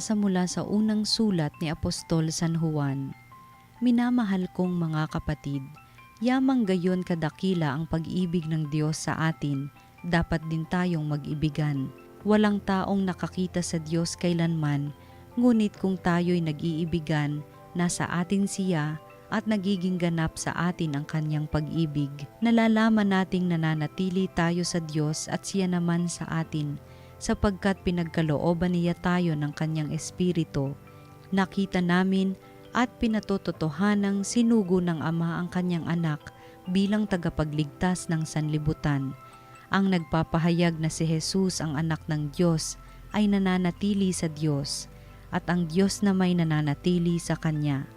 Pagbasa mula sa unang sulat ni Apostol San Juan. Minamahal kong mga kapatid, yamang gayon kadakila ang pag-ibig ng Diyos sa atin, dapat din tayong mag-ibigan. Walang taong nakakita sa Diyos kailanman, ngunit kung tayo'y nag-iibigan, nasa atin siya at nagiging ganap sa atin ang kanyang pag-ibig. Nalalaman nating nananatili tayo sa Diyos at siya naman sa atin, sapagkat pinagkalooban niya tayo ng kanyang espiritu. Nakita namin at pinatototohanang sinugo ng Ama ang kanyang anak bilang tagapagligtas ng sanlibutan. Ang nagpapahayag na si Jesus ang anak ng Diyos ay nananatili sa Diyos, at ang Diyos na may nananatili sa kanya.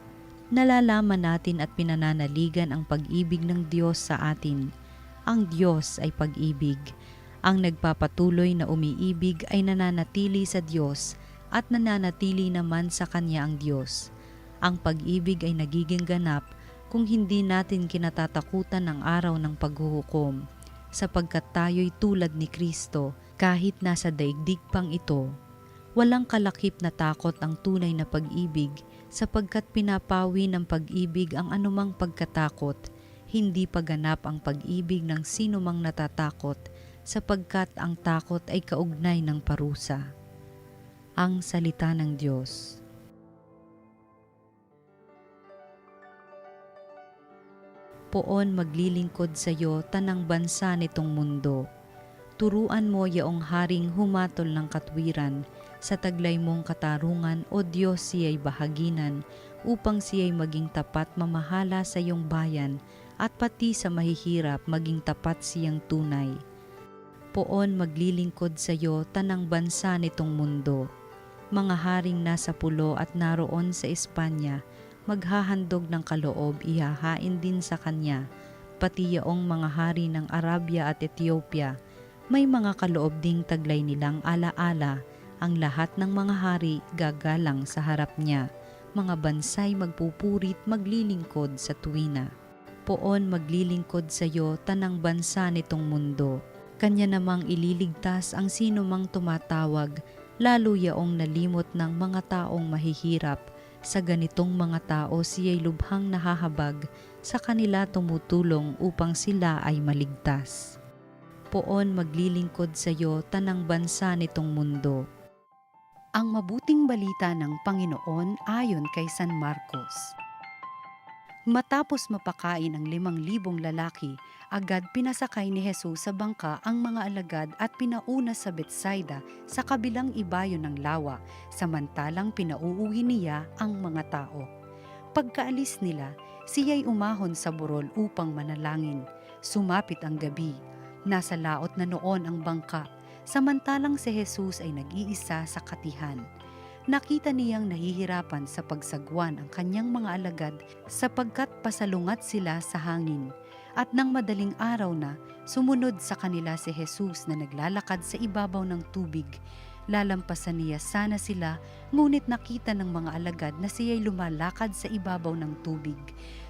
Nalalaman natin at pinananaligan ang pag-ibig ng Diyos sa atin. Ang Diyos ay pag-ibig. Ang nagpapatuloy na umiibig ay nananatili sa Diyos at nananatili naman sa Kanya ang Diyos. Ang pag-ibig ay nagiging ganap kung hindi natin kinatatakutan ang araw ng paghuhukom, sapagkat tayo'y tulad ni Kristo kahit nasa daigdig pang ito. Walang kalakip na takot ang tunay na pag-ibig, sapagkat pinapawi ng pag-ibig ang anumang pagkatakot. Hindi paganap ang pag-ibig ng sinumang natatakot, sapagkat ang takot ay kaugnay ng parusa. Ang salita ng Diyos. Poon maglilingkod sa iyo tanang bansa nitong mundo. Turuan mo yaong haring humatol ng katwiran, sa taglay mong katarungan, O Diyos, siya'y bahaginan, upang siya'y maging tapat mamahala sa iyong bayan, at pati sa mahihirap maging tapat siyang tunay. Poon maglilingkod sa iyo tanang bansa nitong mundo. Mga haring nasa pulo at naroon sa Espanya, maghahandog ng kaloob, ihahain din sa kanya, pati yaong mga hari ng Arabia at Ethiopia. May mga kaloob ding taglay nilang alaala, ang lahat ng mga hari gagalang sa harap niya. Mga bansay magpupurit maglilingkod sa tuwina. Poon maglilingkod sa iyo tanang bansa nitong mundo. Kanya namang ililigtas ang sino mang tumatawag, lalo yaong nalimot ng mga taong mahihirap. Sa ganitong mga tao siya'y lubhang nahahabag, sa kanila tumutulong upang sila ay maligtas. Poon maglilingkod sa iyo tanang bansa nitong mundo. Ang mabuting balita ng Panginoon ayon kay San Marcos. Matapos mapakain ang 5,000 lalaki, agad pinasakay ni Jesus sa bangka ang mga alagad at pinauna sa Betsaida sa kabilang ibayo ng lawa, samantalang pinauuwi niya ang mga tao. Pagkaalis nila, siya'y umahon sa burol upang manalangin. Sumapit ang gabi. Nasa laot na noon ang bangka, samantalang si Jesus ay nag-iisa sa katihan. Nakita niyang nahihirapan sa pagsagwan ang kanyang mga alagad sapagkat pasalungat sila sa hangin. At nang madaling araw na, sumunod sa kanila si Jesus na naglalakad sa ibabaw ng tubig. Lalampasan niya sana sila, ngunit nakita ng mga alagad na siya'y lumalakad sa ibabaw ng tubig.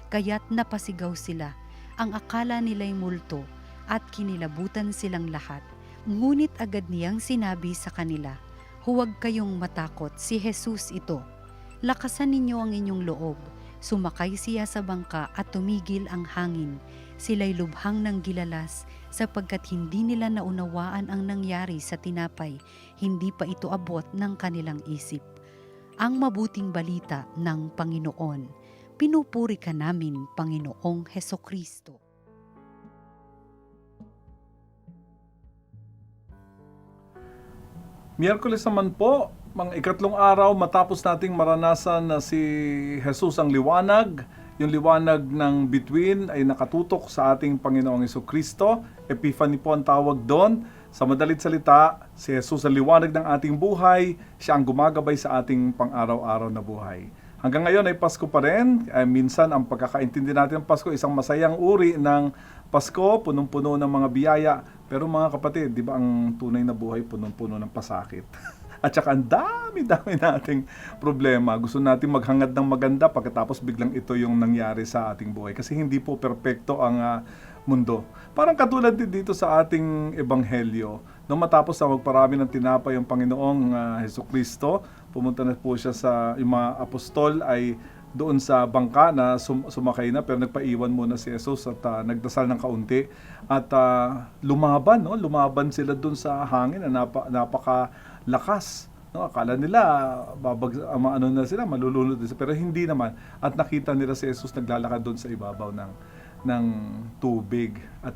Kaya't napasigaw sila. Ang akala nila'y multo at kinilabutan silang lahat. Ngunit agad niyang sinabi sa kanila, "Huwag kayong matakot, si Jesus ito. Lakasan ninyo ang inyong loob." Sumakay siya sa bangka at tumigil ang hangin. Sila'y lubhang nang gilalas, sapagkat hindi nila naunawaan ang nangyari sa tinapay, hindi pa ito abot ng kanilang isip. Ang mabuting balita ng Panginoon. Pinupuri ka namin, Panginoong Hesukristo. Miyerkules naman po, mga ikatlong araw matapos nating maranasan na si Jesus ang liwanag. Yung liwanag ng bituin ay nakatutok sa ating Panginoong Hesukristo. Epiphany po ang tawag doon. Sa madalit salita, si Jesus ang liwanag ng ating buhay. Siya ang gumagabay sa ating pang-araw-araw na buhay. Hanggang ngayon ay Pasko pa rin. Minsan ang pagkakaintindi natin ng Pasko, isang masayang uri ng Pasko, punong-puno ng mga biyaya. Pero mga kapatid, di ba ang tunay na buhay punong-puno ng pasakit? At saka ang dami-dami nating problema. Gusto natin maghangad ng maganda pagkatapos biglang ito yung nangyari sa ating buhay. Kasi hindi po perpekto ang mundo. Parang katulad din dito sa ating ebanghelyo. Nung matapos na magparami ng tinapay ang Panginoong Hesukristo, Pumunta na po siya yung mga apostol ay doon sa bangka na sumakay na, pero nagpaiwan muna si Jesus at nagdasal ng kaunti. At lumaban, no? Lumaban sila doon sa hangin na napakalakas. No, akala nila ano na sila, malulunod na sila, pero hindi naman. At nakita nila si Jesus naglalakad doon sa ibabaw ng tubig. At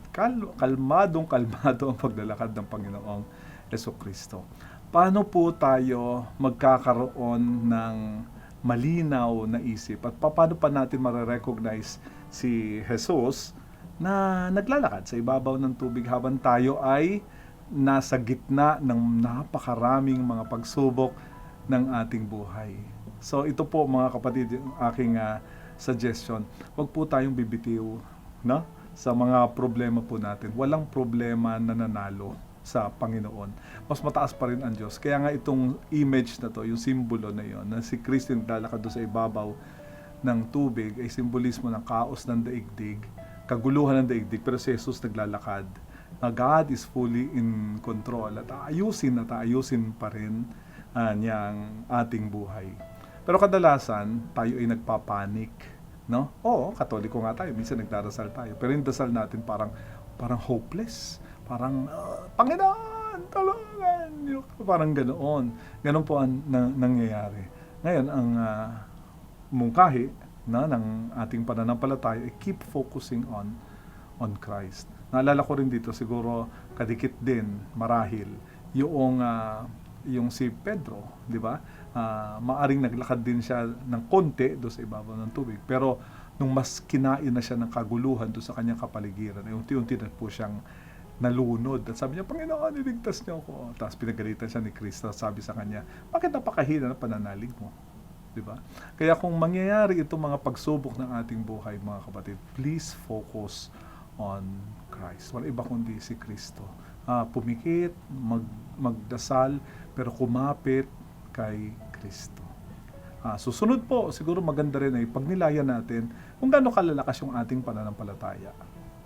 kalmadong ang paglalakad ng Panginoong Jesucristo. Paano po tayo magkakaroon ng malinaw na isip at paano pa natin mare-recognize si Jesus na naglalakad sa ibabaw ng tubig habang tayo ay nasa gitna ng napakaraming mga pagsubok ng ating buhay. So ito po mga kapatid, yung aking suggestion. Huwag po tayong bibitiw, no? Sa mga problema po natin. Walang problema na nanalo sa Panginoon. Mas mataas pa rin ang Diyos. Kaya nga itong image na to, yung simbolo na yon, na si Kristo naglalakad doon sa ibabaw ng tubig, ay simbolismo ng kaos ng daigdig, kaguluhan ng daigdig, pero si Jesus naglalakad. God is fully in control at aayusin pa rin niyang ating buhay. Pero kadalasan, tayo ay nagpapanik, no? Oo, Katoliko nga tayo, minsan nagdarasal tayo, pero yung dasal natin parang hopeless. Parang, Panginoon, tulungan niyo. Parang ganoon. Ganon po ang nangyayari. Ngayon, ang mungkahi ng ating pananampalataya ay keep focusing on Christ. Naalala ko rin dito, siguro kadikit din, marahil, yung si Pedro, di ba? Maaring naglakad din siya ng konti doon sa ibabaw ng tubig. Pero nung mas kinain na siya ng kaguluhan doon sa kanyang kapaligiran, unti-unti na po siyang nalunod. At sabi niya, Panginoon, iligtas niyo ako. Tapos pinagalitan siya ni Kristo. Sabi sa kanya, bakit napakahina ng pananalig mo? Diba? Kaya kung mangyayari itong mga pagsubok ng ating buhay, mga kapatid, please focus on Christ. Wala iba kundi si Kristo. Pumikit, magdasal, pero kumapit kay Kristo. Susunod po, siguro maganda rin ay pagnilayan natin kung gaano kalalakas yung ating pananampalataya.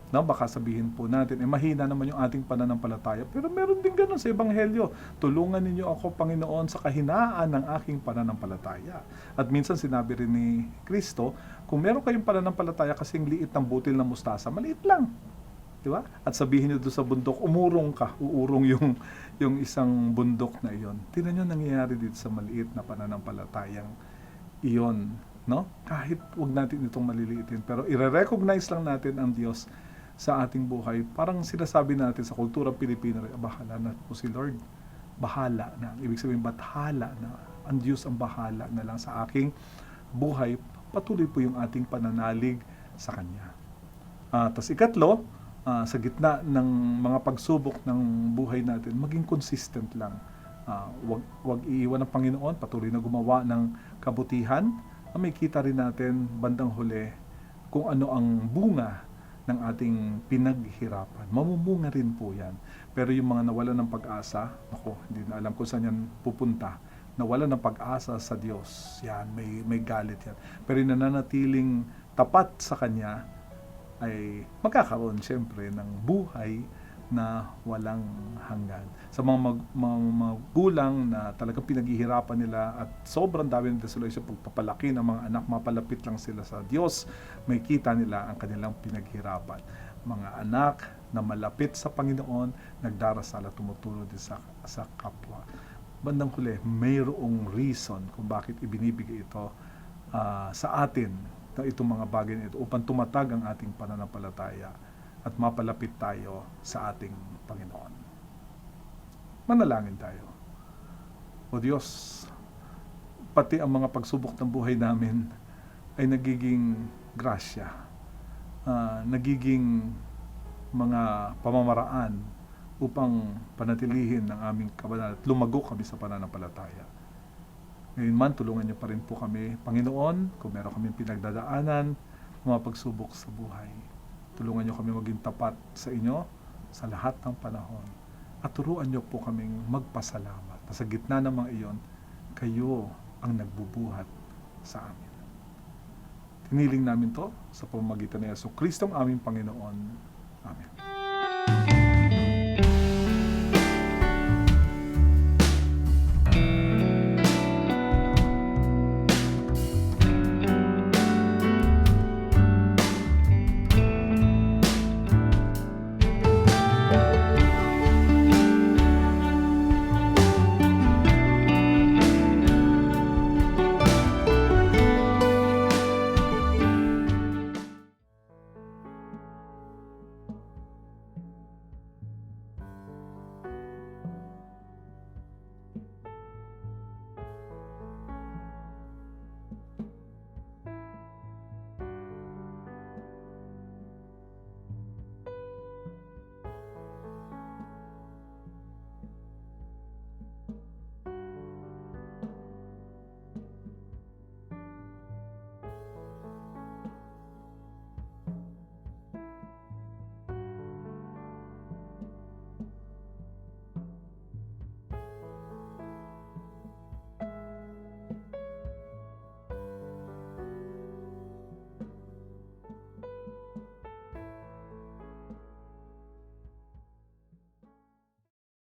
No, baka sabihin po natin, mahina naman yung ating pananampalataya. Pero meron din ganun sa Ebanghelyo. Tulungan ninyo ako, Panginoon, sa kahinaan ng aking pananampalataya. At minsan sinabi rin ni Kristo, kung meron kayong pananampalataya kasing liit ng butil ng mustasa, maliit lang. Di ba? At sabihin niyo doon sa bundok, umurong ka. Uurong yung isang bundok na iyon. Tingnan niyo nangyayari dito sa maliit na pananampalatayang iyon. No? Kahit wag natin itong maliliitin. Pero i-recognize lang natin ang Diyos sa ating buhay. Parang sinasabi natin sa kulturang Pilipino, bahala na po si Lord. Bahala na. Ibig sabihin, bathala na. Ang Diyos ang bahala na lang sa aking buhay. Patuloy po yung ating pananalig sa Kanya. Tapos ikatlo, sa gitna ng mga pagsubok ng buhay natin, maging consistent lang. Wag iiwan ng Panginoon, patuloy na gumawa ng kabutihan. May kita rin natin bandang huli kung ano ang bunga ng ating pinaghirapan. Mamumunga rin po yan. Pero yung mga nawalan ng pag-asa, hindi na alam kung saan yan pupunta. Nawalan ng pag-asa sa Diyos, yan, may galit yan. Pero yung nananatiling tapat sa Kanya, ay magkakaroon siyempre ng buhay na walang hanggan. Sa mga magulang na talagang pinaghihirapan nila at sobrang dami nila sila sa pagpapalaki ng mga anak, mapalapit lang sila sa Diyos, may kita nila ang kanilang pinaghirapan. Mga anak na malapit sa Panginoon, nagdarasal at tumutulong din sa kapwa. Bandang huli, mayroong reason kung bakit ibinibigay ito sa atin, itong mga bagay na ito, upang tumatag ang ating pananampalataya at mapalapit tayo sa ating Panginoon. Manalangin tayo. O Diyos, pati ang mga pagsubok ng buhay namin ay nagiging grasya, nagiging mga pamamaraan upang panatilihin ang aming kabanalan at lumago kami sa pananampalataya. Ngayon man, tulungan niyo pa rin po kami, Panginoon, kung meron kami pinagdadaanan, mga pagsubok sa buhay. Tulungan niyo kami maging tapat sa inyo sa lahat ng panahon. At turuan niyo po kaming magpasalamat. Sa gitna ng mga iyon, kayo ang nagbubuhat sa amin. Tiniling namin to sa pamamagitan ni Jesucristo ang aming Panginoon. Amen.